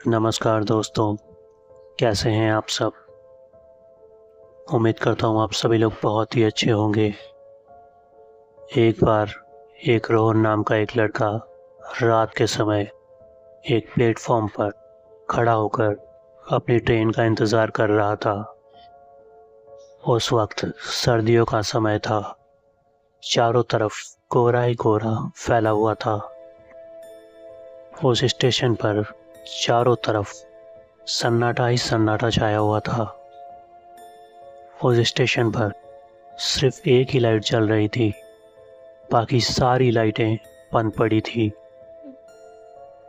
नमस्कार दोस्तों, कैसे हैं आप सब। उम्मीद करता हूँ आप सभी लोग बहुत ही अच्छे होंगे। एक बार एक रोहन नाम का एक लड़का रात के समय एक प्लेटफॉर्म पर खड़ा होकर अपनी ट्रेन का इंतज़ार कर रहा था। उस वक्त सर्दियों का समय था। चारों तरफ कोहरा ही कोहरा फैला हुआ था। उस स्टेशन पर चारों तरफ सन्नाटा ही सन्नाटा छाया हुआ था। उस स्टेशन पर सिर्फ एक ही लाइट चल रही थी, बाकी सारी लाइटें बंद पड़ी थी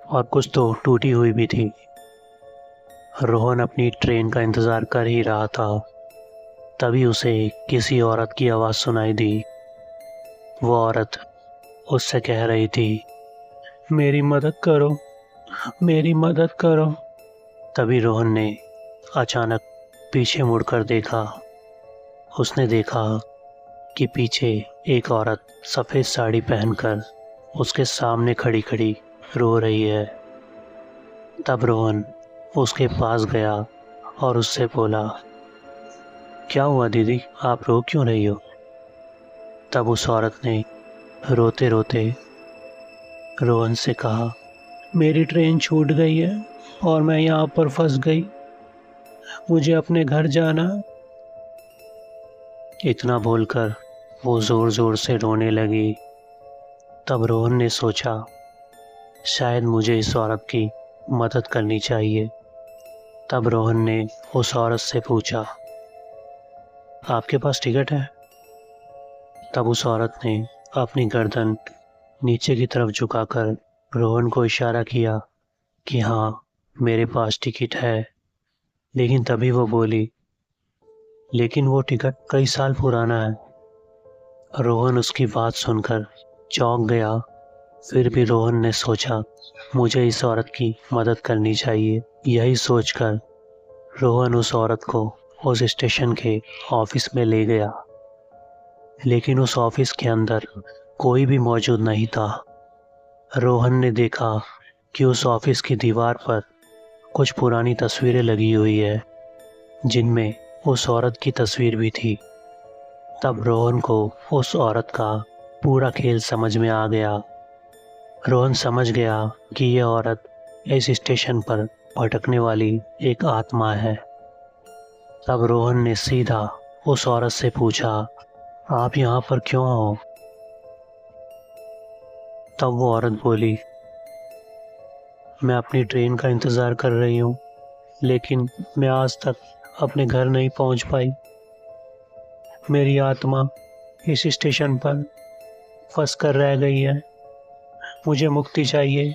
और कुछ तो टूटी हुई भी थी। रोहन अपनी ट्रेन का इंतज़ार कर ही रहा था, तभी उसे किसी औरत की आवाज़ सुनाई दी। वो औरत उससे कह रही थी, मेरी मदद करो, मेरी मदद करो। तभी रोहन ने अचानक पीछे मुड़कर देखा। उसने देखा कि पीछे एक औरत सफ़ेद साड़ी पहनकर उसके सामने खड़ी खड़ी रो रही है। तब रोहन उसके पास गया और उससे बोला, क्या हुआ दीदी, आप रो क्यों रही हो। तब उस औरत ने रोते रोते रोहन से कहा, मेरी ट्रेन छूट गई है और मैं यहाँ पर फंस गई, मुझे अपने घर जाना। इतना बोलकर वो ज़ोर ज़ोर से रोने लगी। तब रोहन ने सोचा, शायद मुझे इस औरत की मदद करनी चाहिए। तब रोहन ने उस औरत से पूछा, आपके पास टिकट है। तब उस औरत ने अपनी गर्दन नीचे की तरफ झुकाकर रोहन को इशारा किया कि हाँ, मेरे पास टिकट है। लेकिन तभी वो बोली, लेकिन वो टिकट कई साल पुराना है। रोहन उसकी बात सुनकर चौंक गया। फिर भी रोहन ने सोचा, मुझे इस औरत की मदद करनी चाहिए। यही सोचकर रोहन उस औरत को उस स्टेशन के ऑफिस में ले गया। लेकिन उस ऑफिस के अंदर कोई भी मौजूद नहीं था। रोहन ने देखा कि उस ऑफिस की दीवार पर कुछ पुरानी तस्वीरें लगी हुई है, जिनमें उस औरत की तस्वीर भी थी। तब रोहन को उस औरत का पूरा खेल समझ में आ गया। रोहन समझ गया कि यह औरत इस स्टेशन पर भटकने वाली एक आत्मा है। तब रोहन ने सीधा उस औरत से पूछा, आप यहाँ पर क्यों हो। तब वो औरत बोली, मैं अपनी ट्रेन का इंतज़ार कर रही हूँ, लेकिन मैं आज तक अपने घर नहीं पहुँच पाई। मेरी आत्मा इस स्टेशन पर फंस कर रह गई है, मुझे मुक्ति चाहिए।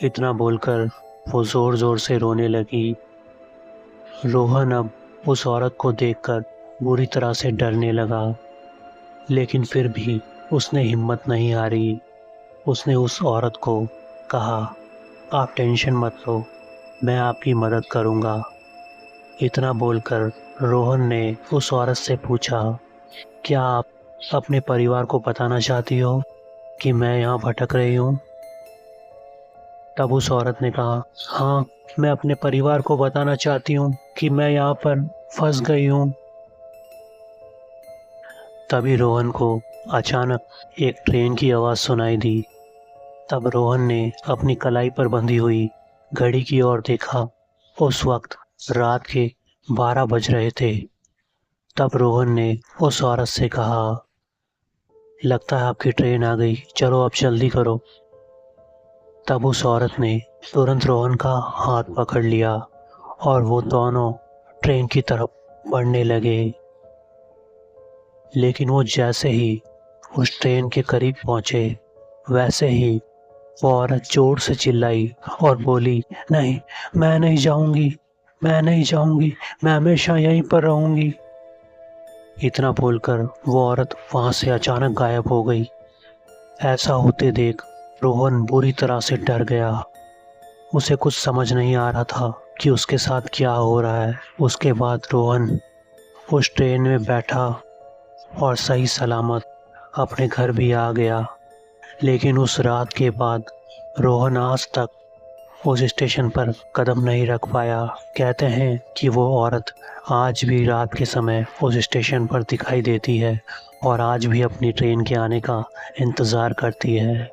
इतना बोलकर वो ज़ोर ज़ोर से रोने लगी। रोहन अब उस औरत को देखकर बुरी तरह से डरने लगा, लेकिन फिर भी उसने हिम्मत नहीं हारी। उसने उस औरत को कहा, आप टेंशन मत लो, मैं आपकी मदद करूँगा। इतना बोलकर रोहन ने उस औरत से पूछा, क्या आप अपने परिवार को बताना चाहती हो कि मैं यहाँ भटक रही हूँ। तब उस औरत ने कहा, हाँ, मैं अपने परिवार को बताना चाहती हूँ कि मैं यहाँ पर फंस गई हूँ। तभी रोहन को अचानक एक ट्रेन की आवाज़ सुनाई दी। तब रोहन ने अपनी कलाई पर बंधी हुई घड़ी की ओर देखा। उस वक्त रात के 12 बज रहे थे। तब रोहन ने उस औरत से कहा, लगता है आपकी ट्रेन आ गई, चलो अब जल्दी करो। तब उस औरत ने तुरंत रोहन का हाथ पकड़ लिया और वो दोनों ट्रेन की तरफ बढ़ने लगे। लेकिन वो जैसे ही उस ट्रेन के करीब पहुंचे, वैसे ही वो औरत जोर से चिल्लाई और बोली, नहीं, मैं नहीं जाऊंगी, मैं नहीं जाऊंगी, मैं हमेशा यहीं पर रहूंगी। इतना बोलकर वो औरत वहां से अचानक गायब हो गई। ऐसा होते देख रोहन बुरी तरह से डर गया। उसे कुछ समझ नहीं आ रहा था कि उसके साथ क्या हो रहा है। उसके बाद रोहन उस ट्रेन में बैठा और सही सलामत अपने घर भी आ गया। लेकिन उस रात के बाद रोहन आज तक उस स्टेशन पर कदम नहीं रख पाया। कहते हैं कि वो औरत आज भी रात के समय उस स्टेशन पर दिखाई देती है और आज भी अपनी ट्रेन के आने का इंतज़ार करती है।